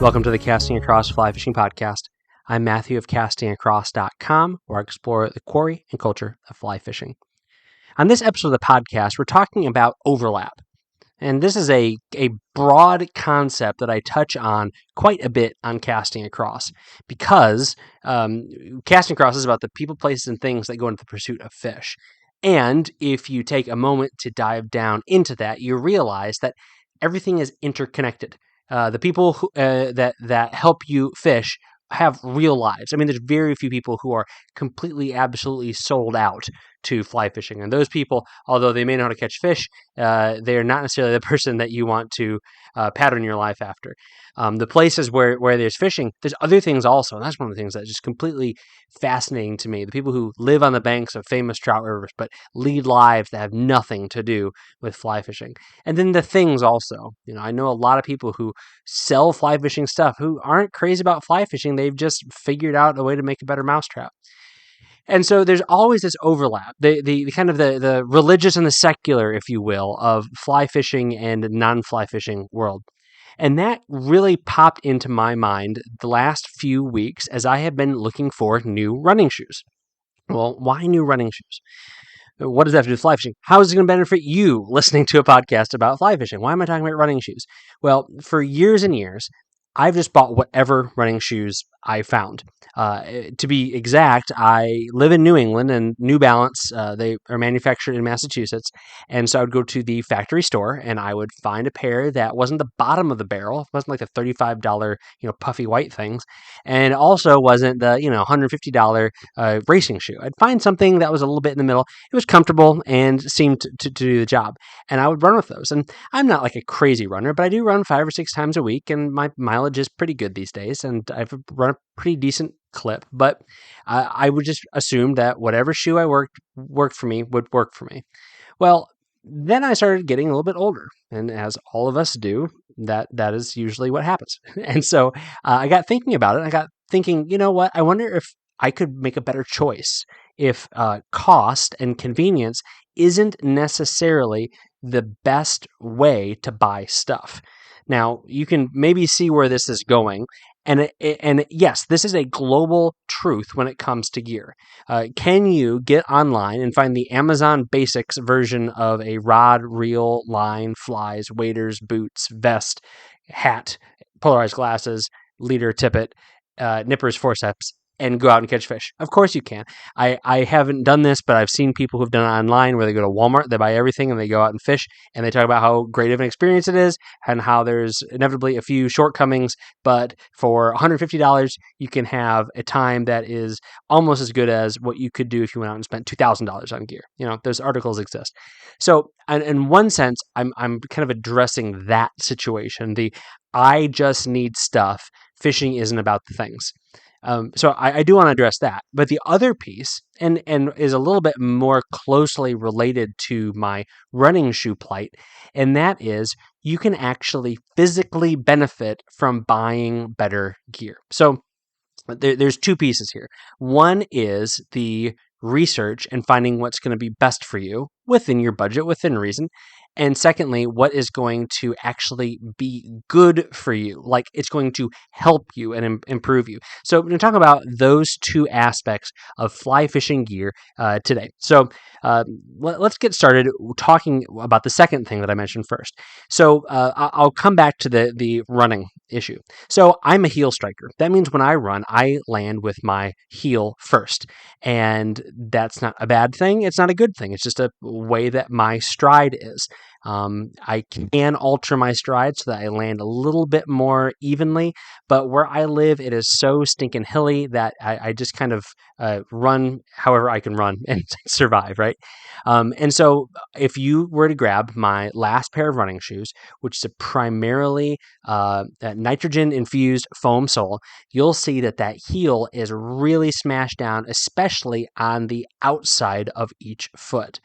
Welcome to the Casting Across Fly Fishing Podcast. I'm Matthew of castingacross.com, where I explore the quarry and culture of fly fishing. On this episode of the podcast, we're talking about overlap. And this is a broad concept that I touch on quite a bit on Casting Across, because Casting Across is about the people, places, and things that go into the pursuit of fish. And if you take a moment to dive down into that, you realize that everything is interconnected. The people that help you fish have real lives. I mean, there's very few people who are completely, absolutely sold out to fly fishing. And those people, although they may know how to catch fish, they're not necessarily the person that you want to pattern your life after. The places where there's fishing, there's other things also. And that's one of the things that's just completely fascinating to me. The people who live on the banks of famous trout rivers, but lead lives that have nothing to do with fly fishing. And then the things also. You know, I know a lot of people who sell fly fishing stuff who aren't crazy about fly fishing. They've just figured out a way to make a better mousetrap. And so there's always this overlap, the kind of the religious and the secular, if you will, of fly fishing and non-fly fishing world. And that really popped into my mind the last few weeks as I have been looking for new running shoes. Well, why new running shoes? What does that have to do with fly fishing? How is it going to benefit you listening to a podcast about fly fishing? Why am I talking about running shoes? Well, for years and years, I've just bought whatever running shoes I found. To be exact, I live in New England, and New Balance, they are manufactured in Massachusetts. And so I would go to the factory store and I would find a pair that wasn't the bottom of the barrel. It wasn't like the $35, puffy white things. And also wasn't the, $150 racing shoe. I'd find something that was a little bit in the middle. It was comfortable and seemed to do the job. And I would run with those. And I'm not like a crazy runner, but I do run 5 or 6 times a week, and my mileage is pretty good these days. And I've run a pretty decent clip, but I would just assume that whatever shoe I worked for me would work for me. Well, then I started getting a little bit older, and as all of us do, that is usually what happens. And so I got thinking about it. I got thinking, you know what? I wonder if I could make a better choice if cost and convenience isn't necessarily the best way to buy stuff. Now, you can maybe see where this is going. And yes, this is a global truth when it comes to gear. Can you get online and find the Amazon Basics version of a rod, reel, line, flies, waders, boots, vest, hat, polarized glasses, leader, tippet, nippers, forceps, and go out and catch fish? Of course you can. I haven't done this, but I've seen people who've done it online where they go to Walmart, they buy everything, and they go out and fish, and they talk about how great of an experience it is and how there's inevitably a few shortcomings, but for $150, you can have a time that is almost as good as what you could do if you went out and spent $2,000 on gear. Those articles exist. So in one sense, I'm kind of addressing that situation. I just need stuff. Fishing isn't about the things. So I do want to address that. But the other piece, and is a little bit more closely related to my running shoe plight, and that is you can actually physically benefit from buying better gear. So there's two pieces here. One is the research and finding what's going to be best for you within your budget, within reason. And secondly, what is going to actually be good for you? Like it's going to help you and improve you. So we're going to talk about those two aspects of fly fishing gear today. So let's get started talking about the second thing that I mentioned first. So I'll come back to the running issue. So I'm a heel striker. That means when I run, I land with my heel first. And that's not a bad thing. It's not a good thing. It's just a way that my stride is. I can alter my stride so that I land a little bit more evenly, but where I live, it is so stinking hilly that I just kind of run however I can run and survive, right? And so if you were to grab my last pair of running shoes, which is a primarily nitrogen-infused foam sole, you'll see that heel is really smashed down, especially on the outside of each foot.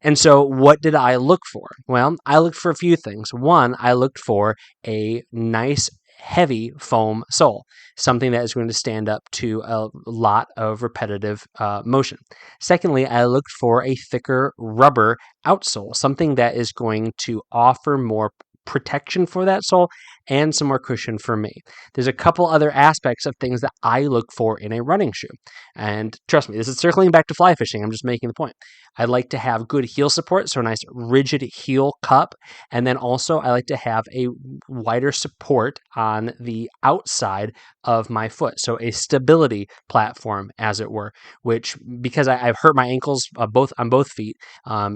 And so what did I look for? Well, I looked for a few things. One, I looked for a nice heavy foam sole, something that is going to stand up to a lot of repetitive motion. Secondly, I looked for a thicker rubber outsole, something that is going to offer more protection for that sole and some more cushion for me. There's a couple other aspects of things that I look for in a running shoe. And trust me, this is circling back to fly fishing. I'm just making the point. I like to have good heel support, so a nice rigid heel cup. And then also I like to have a wider support on the outside of my foot. So a stability platform, as it were, which because I've hurt my ankles on both feet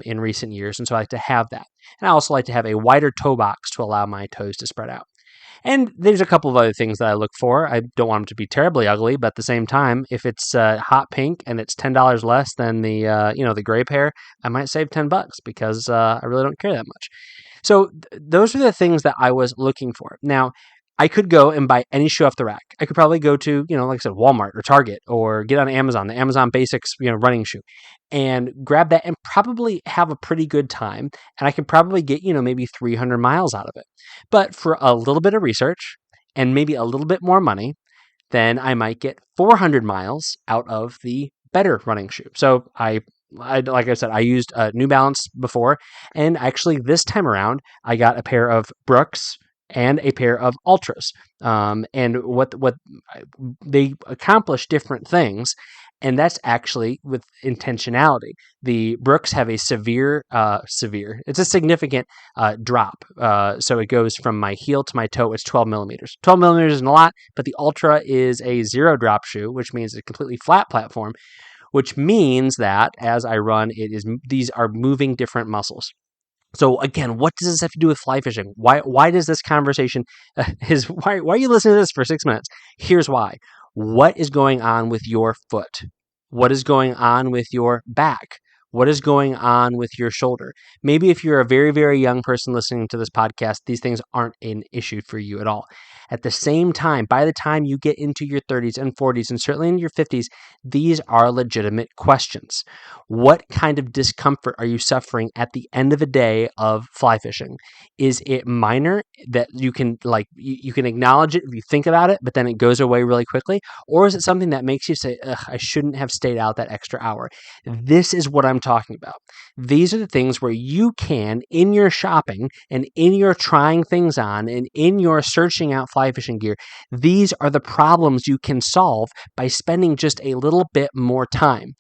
in recent years. And so I like to have that. And I also like to have a wider toe box to allow my toes to spread out. And there's a couple of other things that I look for. I don't want them to be terribly ugly, but at the same time, if it's hot pink and it's $10 less than the the gray pair, I might save $10 because I really don't care that much. So those are the things that I was looking for. Now, I could go and buy any shoe off the rack. I could probably go to, like I said, Walmart or Target, or get on Amazon, the Amazon Basics, running shoe, and grab that and probably have a pretty good time. And I can probably get, maybe 300 miles out of it. But for a little bit of research and maybe a little bit more money, then I might get 400 miles out of the better running shoe. So I like I said, I used New Balance before, and actually this time around, I got a pair of Brooks and a pair of Ultras. And what they accomplish different things, and that's actually with intentionality. The Brooks have a it's a significant drop. So it goes from my heel to my toe. It's 12 millimeters. 12 millimeters isn't a lot, but the Ultra is a zero drop shoe, which means a completely flat platform, which means that as I run, these are moving different muscles. So again, what does this have to do with fly fishing? Why does this conversation why are you listening to this for 6 minutes? Here's why. What is going on with your foot? What is going on with your back? What is going on with your shoulder? Maybe if you're a very, very young person listening to this podcast, these things aren't an issue for you at all. At the same time, by the time you get into your 30s and 40s, and certainly in your 50s, these are legitimate questions. What kind of discomfort are you suffering at the end of a day of fly fishing? Is it minor that you can you can acknowledge it if you think about it, but then it goes away really quickly? Or is it something that makes you say, ugh, I shouldn't have stayed out that extra hour? This is what I'm talking about. These are the things where you can, in your shopping and in your trying things on and in your searching out fly fishing gear, these are the problems you can solve by spending just a little bit more time.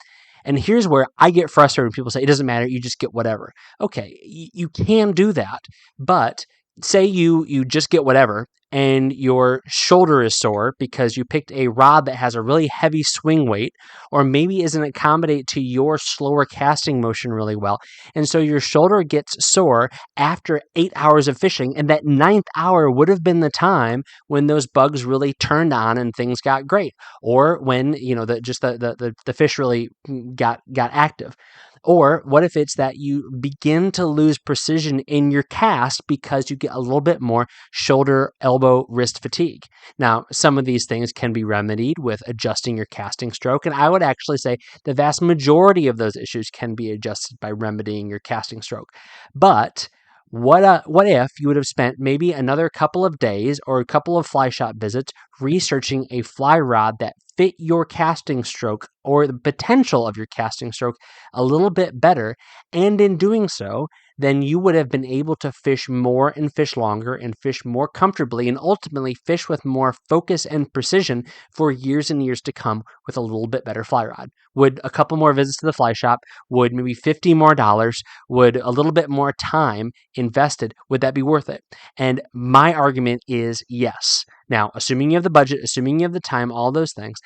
And here's where I get frustrated when people say, it doesn't matter, you just get whatever. Okay, you can do that, but say you just get whatever and your shoulder is sore because you picked a rod that has a really heavy swing weight, or maybe isn't accommodate to your slower casting motion really well. And so your shoulder gets sore after 8 hours of fishing, and that 9th hour would have been the time when those bugs really turned on and things got great, or when the fish really got active. Or what if it's that you begin to lose precision in your cast because you get a little bit more shoulder, elbow, wrist fatigue? Now, some of these things can be remedied with adjusting your casting stroke, and I would actually say the vast majority of those issues can be adjusted by remedying your casting stroke. But what if you would have spent maybe another couple of days or a couple of fly shop visits researching a fly rod that fit your casting stroke or the potential of your casting stroke a little bit better, and in doing so, then you would have been able to fish more and fish longer and fish more comfortably and ultimately fish with more focus and precision for years and years to come with a little bit better fly rod. Would a couple more visits to the fly shop, would maybe $50 more, would a little bit more time invested, would that be worth it? And my argument is yes. Now, assuming you have the budget, assuming you have the time, all those things,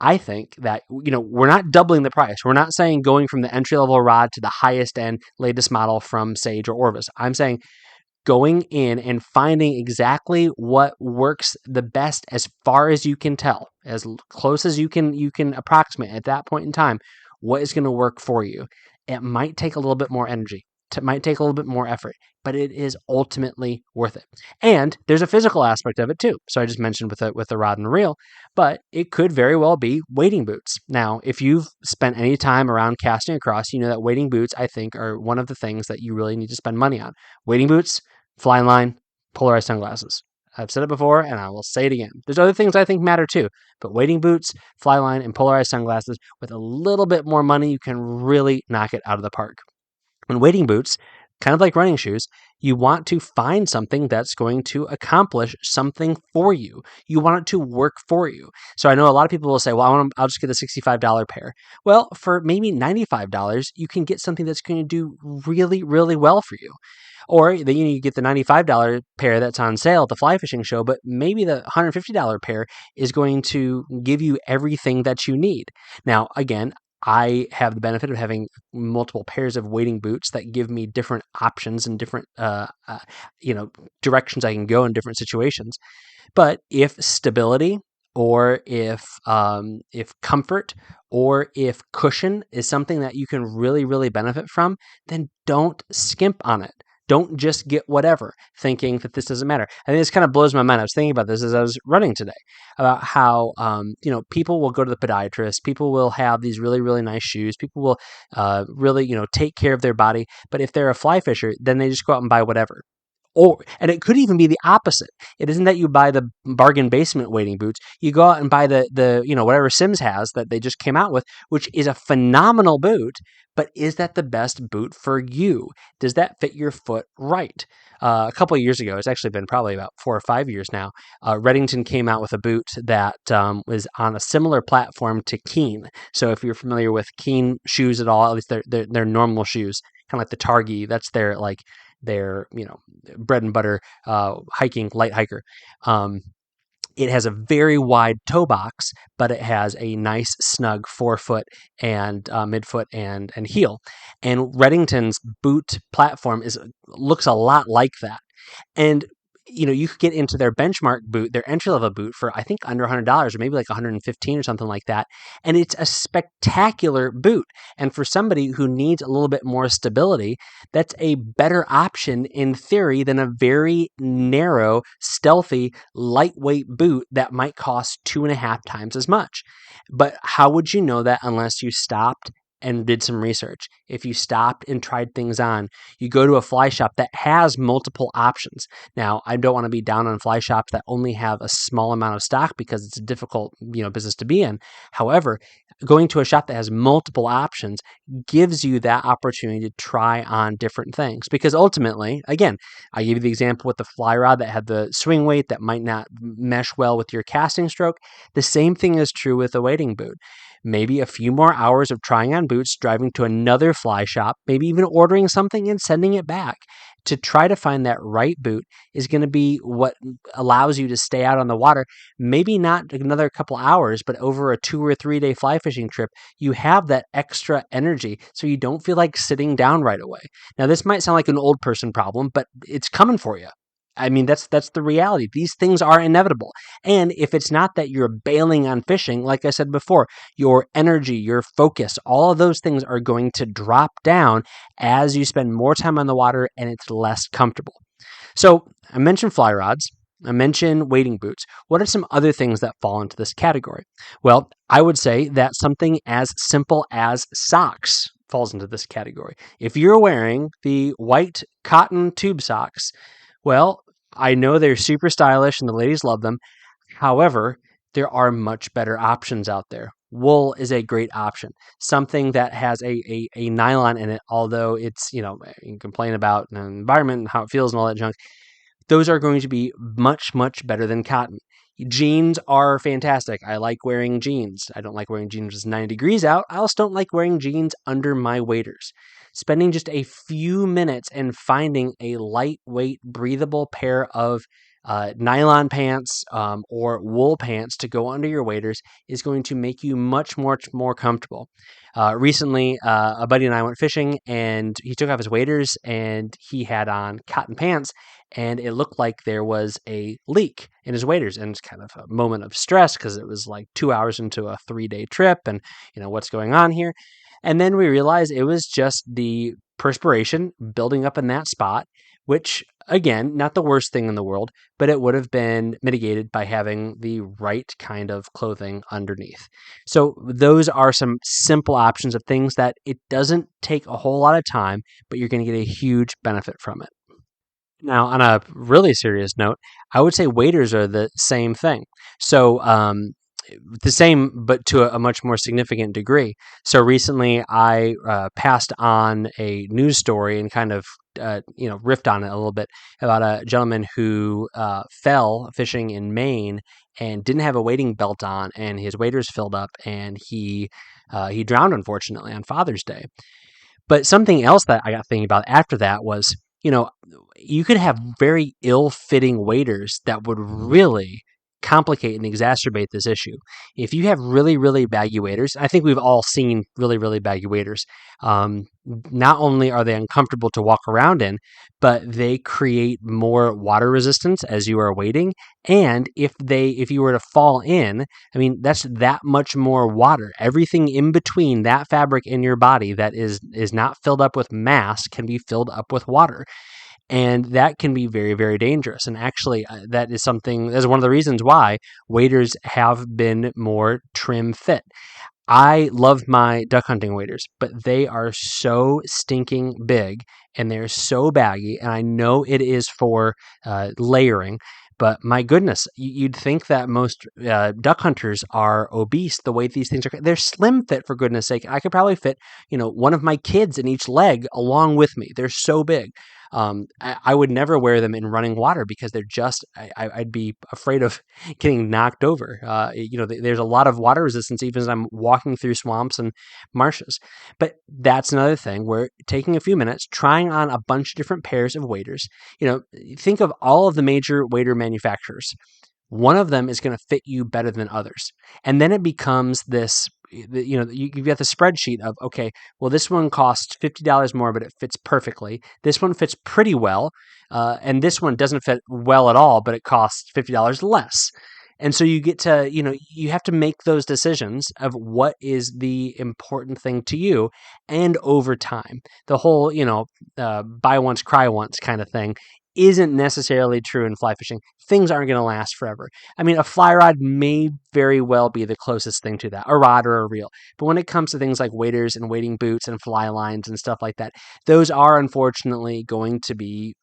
I think that, we're not doubling the price. We're not saying going from the entry-level rod to the highest end, latest model from Sage or Orvis. I'm saying going in and finding exactly what works the best as far as you can tell, as close as you can approximate at that point in time, what is going to work for you. It might take a little bit more energy. It might take a little bit more effort, but it is ultimately worth it. And there's a physical aspect of it too. So I just mentioned with the rod and reel, but it could very well be wading boots. Now, if you've spent any time around casting across, you know that wading boots, I think, are one of the things that you really need to spend money on. Wading boots, fly line, polarized sunglasses. I've said it before, and I will say it again. There's other things I think matter too, but wading boots, fly line, and polarized sunglasses, with a little bit more money, you can really knock it out of the park. And wading boots, kind of like running shoes, you want to find something that's going to accomplish something for you. You want it to work for you. So I know a lot of people will say, well, I'll just get a $65 pair. Well, for maybe $95, you can get something that's going to do really, really well for you. Or then you get the $95 pair that's on sale at the fly fishing show, but maybe the $150 pair is going to give you everything that you need. Now, again, I have the benefit of having multiple pairs of wading boots that give me different options and different, directions I can go in different situations. But if stability, or if comfort, or if cushion is something that you can really, really benefit from, then don't skimp on it. Don't just get whatever, thinking that this doesn't matter. I think this kind of blows my mind. I was thinking about this as I was running today, about how people will go to the podiatrist, people will have these really, really nice shoes, people will really take care of their body. But if they're a fly fisher, then they just go out and buy whatever. And it could even be the opposite. It isn't that you buy the bargain basement wading boots. You go out and buy the whatever Simms has that they just came out with, which is a phenomenal boot. But is that the best boot for you? Does that fit your foot right? A couple of years ago, it's actually been probably about 4 or 5 years now, Redington came out with a boot that was on a similar platform to Keen. So if you're familiar with Keen shoes at all, at least they're normal shoes, kind of like the Targhee. That's their bread and butter hiking light hiker. It has a very wide toe box, but it has a nice snug forefoot and midfoot and heel. And Redington's boot platform looks a lot like that. And you could get into their benchmark boot, their entry-level boot, for I think under $100, or maybe like $115 or something like that. And it's a spectacular boot. And for somebody who needs a little bit more stability, that's a better option in theory than a very narrow, stealthy, lightweight boot that might cost 2.5 times as much. But how would you know that unless you stopped and did some research? If you stopped and tried things on, you go to a fly shop that has multiple options. Now, I don't want to be down on fly shops that only have a small amount of stock, because it's a difficult, business to be in. However, going to a shop that has multiple options gives you that opportunity to try on different things. Because ultimately, again, I gave you the example with the fly rod that had the swing weight that might not mesh well with your casting stroke. The same thing is true with a wading boot. Maybe a few more hours of trying on boots, driving to another fly shop, maybe even ordering something and sending it back to try to find that right boot is going to be what allows you to stay out on the water. Maybe not another couple hours, but over a 2 or 3 day fly fishing trip, you have that extra energy so you don't feel like sitting down right away. Now, this might sound like an old person problem, but it's coming for you. I mean, that's the reality. These things are inevitable. And if it's not that you're bailing on fishing, like I said before, your energy, your focus, all of those things are going to drop down as you spend more time on the water and it's less comfortable. So I mentioned fly rods. I mentioned wading boots. What are some other things that fall into this category? Well, I would say that something as simple as socks falls into this category. If you're wearing the white cotton tube socks, well, I know they're super stylish and the ladies love them. However, there are much better options out there. Wool is a great option. Something that has a nylon in it, although it's, you can complain about the environment and how it feels and all that junk. Those are going to be much, much better than cotton. Jeans are fantastic. I like wearing jeans. I don't like wearing jeans when it's 90 degrees out. I also don't like wearing jeans under my waders. Spending just a few minutes and finding a lightweight, breathable pair of nylon pants or wool pants to go under your waders is going to make you much more comfortable. Recently, a buddy and I went fishing, and he took off his waders and he had on cotton pants, and it looked like there was a leak in his waders. And it's kind of a moment of stress because it was like 2 hours into a 3-day trip, and what's going on here. And then we realized it was just the perspiration building up in that spot, which, again, not the worst thing in the world, but it would have been mitigated by having the right kind of clothing underneath. So those are some simple options of things that it doesn't take a whole lot of time, but you're going to get a huge benefit from it. Now, on a really serious note, I would say waders are the same thing. So the same, but to a much more significant degree. So recently, I passed on a news story and kind of riffed on it a little bit about a gentleman who fell fishing in Maine and didn't have a wading belt on, and his waders filled up, and he drowned, unfortunately, on Father's Day. But something else that I got thinking about after that was, you could have very ill-fitting waders that would really complicate and exacerbate this issue. If you have really, really baggy waders, I think we've all seen really, really baggy waders. Not only are they uncomfortable to walk around in, but they create more water resistance as you are wading. And if you were to fall in, I mean, that's that much more water. Everything in between that fabric in your body that is not filled up with mass can be filled up with water. And that can be very, very dangerous. And actually, that is one of the reasons why waders have been more trim fit. I love my duck hunting waders, but they are so stinking big and they're so baggy. And I know it is for layering, but my goodness, you'd think that most duck hunters are obese the way these things are. They're slim fit, for goodness sake. I could probably fit, one of my kids in each leg along with me. They're so big. I would never wear them in running water because they're just, I'd be afraid of getting knocked over. There's a lot of water resistance even as I'm walking through swamps and marshes. But that's another thing where taking a few minutes, trying on a bunch of different pairs of waders. Think of all of the major wader manufacturers. One of them is going to fit you better than others. And then it becomes this, you've got the spreadsheet of, okay, well, this one costs $50 more, but it fits perfectly. This one fits pretty well. And this one doesn't fit well at all, but it costs $50 less. And so you get to, you have to make those decisions of what is the important thing to you. And over time, the whole, buy once, cry once kind of thing isn't necessarily true in fly fishing. Things aren't going to last forever. I mean, a fly rod may very well be the closest thing to that, a rod or a reel. But when it comes to things like waders and wading boots and fly lines and stuff like that, those are unfortunately going to be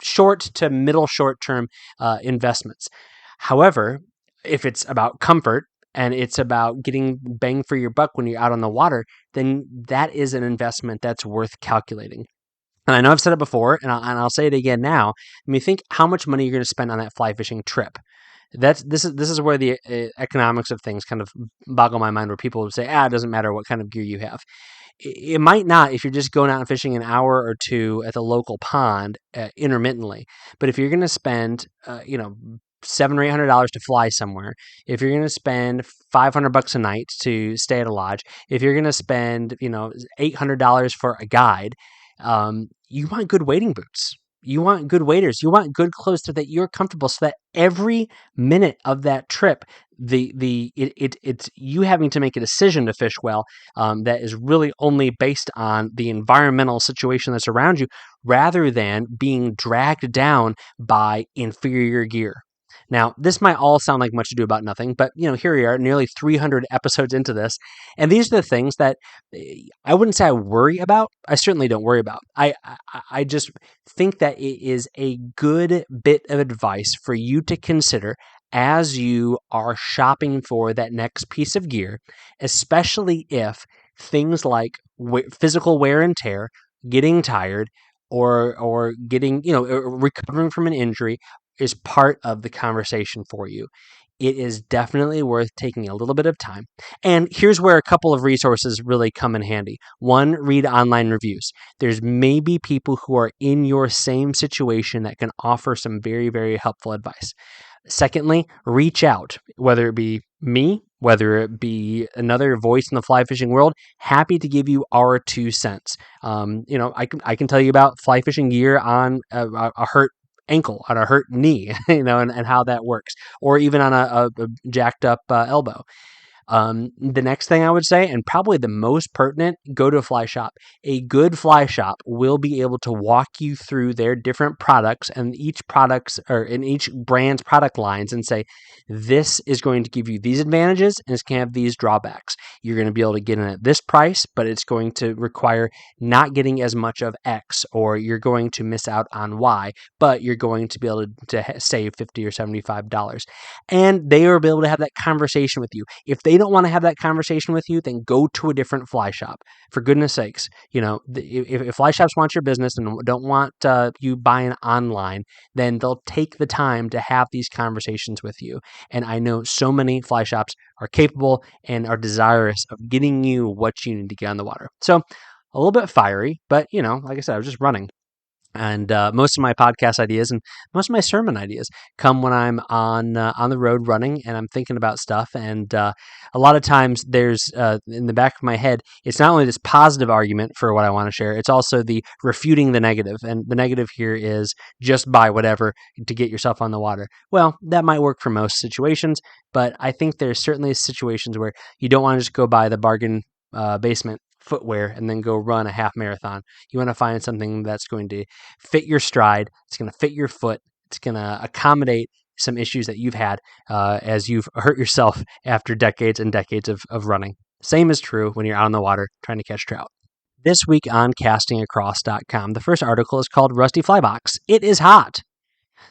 short to middle short-term investments. However, if it's about comfort and it's about getting bang for your buck when you're out on the water, then that is an investment that's worth calculating. And I know I've said it before, and I'll say it again now. I mean, think how much money you're going to spend on that fly fishing trip. This is where the economics of things kind of boggle my mind, where people would say, it doesn't matter what kind of gear you have. It might not if you're just going out and fishing an hour or two at the local pond intermittently. But if you're going to spend, $700 or $800 to fly somewhere, if you're going to spend $500 a night to stay at a lodge, if you're going to spend, $800 for a guide, you want good wading boots. You want good waders. You want good clothes so that you're comfortable, so that every minute of that trip, it's you having to make a decision to fish well, that is really only based on the environmental situation that's around you, rather than being dragged down by inferior gear. Now, this might all sound like much ado about nothing, but here we are, nearly 300 episodes into this, and these are the things that I wouldn't say I worry about. I certainly don't worry about. I just think that it is a good bit of advice for you to consider as you are shopping for that next piece of gear, especially if things like physical wear and tear, getting tired, or getting recovering from an injury is part of the conversation for you. It is definitely worth taking a little bit of time. And here's where a couple of resources really come in handy. One, read online reviews. There's maybe people who are in your same situation that can offer some very, very helpful advice. Secondly, reach out, whether it be me, whether it be another voice in the fly fishing world. Happy to give you our 2 cents. I can tell you about fly fishing gear on a hurt ankle, on a hurt knee, and how that works, or even on a jacked up elbow. The next thing I would say, and probably the most pertinent, go to a fly shop. A good fly shop will be able to walk you through their different products and each products or in each brand's product lines and say, this is going to give you these advantages and it's going to have these drawbacks. You're going to be able to get in at this price, but it's going to require not getting as much of X, or you're going to miss out on Y, but you're going to be able to save $50 or $75. And they will be able to have that conversation with you. If they don't want to have that conversation with you, then go to a different fly shop. For goodness sakes, if fly shops want your business and don't want you buying online, then they'll take the time to have these conversations with you. And I know so many fly shops are capable and are desirous of getting you what you need to get on the water. So a little bit fiery, but like I said, I was just running. And most of my podcast ideas and most of my sermon ideas come when I'm on the road running and I'm thinking about stuff. And a lot of times there's in the back of my head, it's not only this positive argument for what I want to share, it's also the refuting the negative. And the negative here is just buy whatever to get yourself on the water. Well, that might work for most situations, but I think there's certainly situations where you don't want to just go buy the bargain basement footwear and then go run a half marathon. You want to find something that's going to fit your stride. It's going to fit your foot. It's going to accommodate some issues that you've had as you've hurt yourself after decades and decades of running. Same is true when you're out on the water trying to catch trout. This week on castingacross.com, the first article is called Rusty Flybox. It is hot.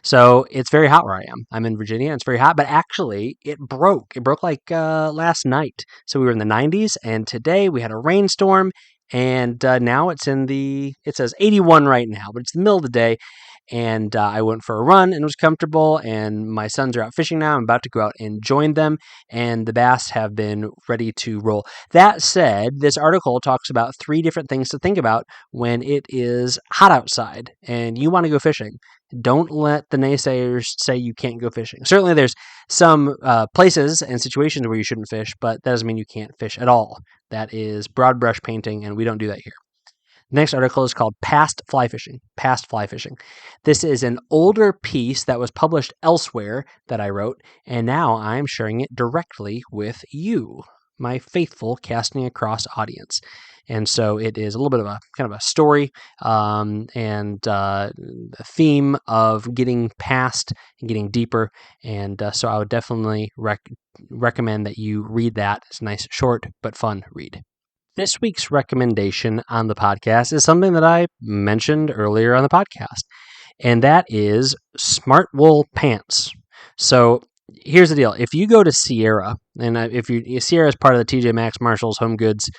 So it's very hot where I am. I'm in Virginia. It's very hot, but actually it broke. It broke like last night. So we were in the 90s, and today we had a rainstorm, and now it says 81 right now, but it's the middle of the day. And I went for a run and it was comfortable, and my sons are out fishing now. I'm about to go out and join them, and the bass have been ready to roll. That said, this article talks about 3 different things to think about when it is hot outside and you want to go fishing. Don't let the naysayers say you can't go fishing. Certainly there's some places and situations where you shouldn't fish, but that doesn't mean you can't fish at all. That is broad brush painting, and we don't do that here. Next article is called Past Fly Fishing. Past Fly Fishing. This is an older piece that was published elsewhere that I wrote, and now I'm sharing it directly with you, my faithful Casting Across audience. And so it is a little bit of a kind of a story and a theme of getting past and getting deeper. And so I would definitely recommend that you read that. It's a nice, short, but fun read. This week's recommendation on the podcast is something that I mentioned earlier on the podcast, and that is Smartwool pants. So here's the deal. If you go to Sierra, and Sierra is part of the TJ Maxx, Marshalls, Home Goods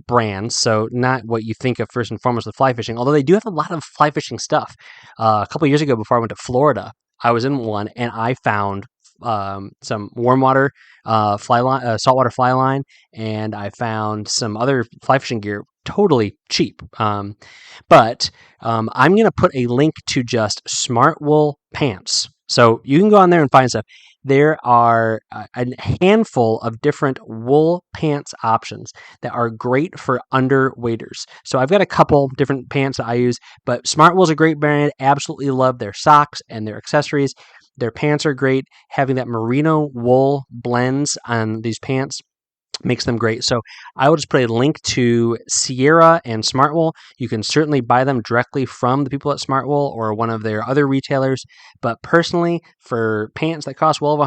brands, so not what you think of first and foremost with fly fishing, although they do have a lot of fly fishing stuff. A couple of years ago, before I went to Florida, I was in one, and I found some warm water saltwater fly line, and I found some other fly fishing gear totally cheap. But I'm going to put a link to just Smartwool pants. So you can go on there and find stuff. There are a handful of different wool pants options that are great for underweighters. So I've got a couple different pants that I use, but Smartwool is a great brand. Absolutely love their socks and their accessories. Their pants are great. Having that merino wool blends on these pants makes them great. So I will just put a link to Sierra and Smartwool. You can certainly buy them directly from the people at Smartwool or one of their other retailers. But personally, for pants that cost well over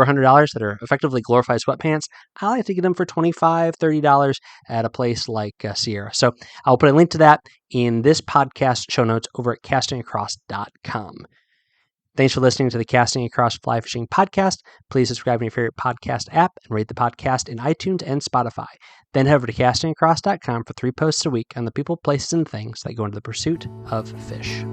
$100 that are effectively glorified sweatpants, I like to get them for $25, $30 at a place like Sierra. So I'll put a link to that in this podcast show notes over at castingacross.com. Thanks for listening to the Casting Across Fly Fishing podcast. Please subscribe in your favorite podcast app and rate the podcast in iTunes and Spotify. Then head over to castingacross.com for 3 posts a week on the people, places, and things that go into the pursuit of fish.